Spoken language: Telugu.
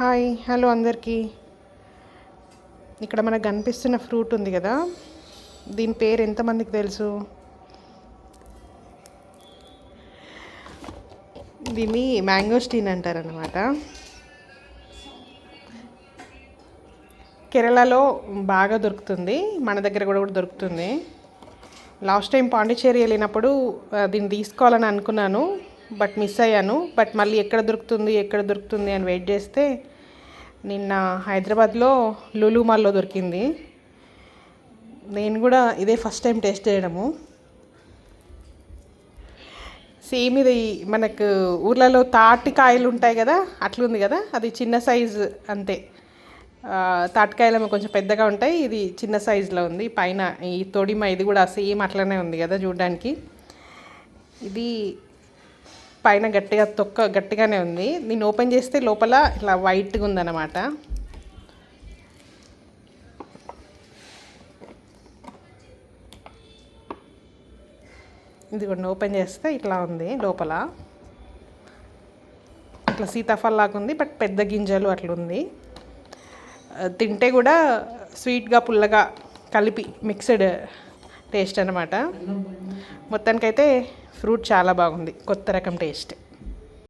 హాయ్ హలో అందరికీ. ఇక్కడ మనకు కనిపిస్తున్న ఫ్రూట్ ఉంది కదా, దీని పేరు ఎంతమందికి తెలుసు? దీన్ని మ్యాంగోస్టీన్ అంటారనమాట. కేరళలో బాగా దొరుకుతుంది, మన దగ్గర కూడా దొరుకుతుంది. లాస్ట్ టైం పాండిచ్చేరి వెళ్ళినప్పుడు దీన్ని తీసుకోవాలని అనుకున్నాను, బట్ మిస్ అయ్యాను. బట్ మళ్ళీ ఎక్కడ దొరుకుతుంది అని వెయిట్ చేస్తే నిన్న హైదరాబాద్లో లులు మాల్లో దొరికింది. నేను కూడా ఇదే ఫస్ట్ టైం టేస్ట్ చేయడము. సేమ్ ఇది మనకు ఊర్లలో తాటికాయలు ఉంటాయి కదా, అట్లుంది కదా, అది చిన్న సైజు అంతే. తాటికాయలు కొంచెం పెద్దగా ఉంటాయి, ఇది చిన్న సైజులో ఉంది. పైన ఈ తొడిమ ఇది కూడా సేమ్ అట్లనే ఉంది కదా చూడడానికి. ఇది పైన గట్టిగానే ఉంది. దీన్ని ఓపెన్ చేస్తే లోపల ఇట్లా వైట్గా ఉందన్నమాట. ఇది కూడా ఓపెన్ చేస్తే ఇట్లా ఉంది లోపల. ఇట్లా సీతాఫల్ లాగా ఉంది, బట్ పెద్ద గింజలు అట్లుంది. తింటే కూడా స్వీట్గా పుల్లగా కలిపి మిక్స్డ్ టేస్ట్ అనమాట. మొత్తానికైతే ఫ్రూట్ చాలా బాగుంది, కొత్త రకం టేస్ట్.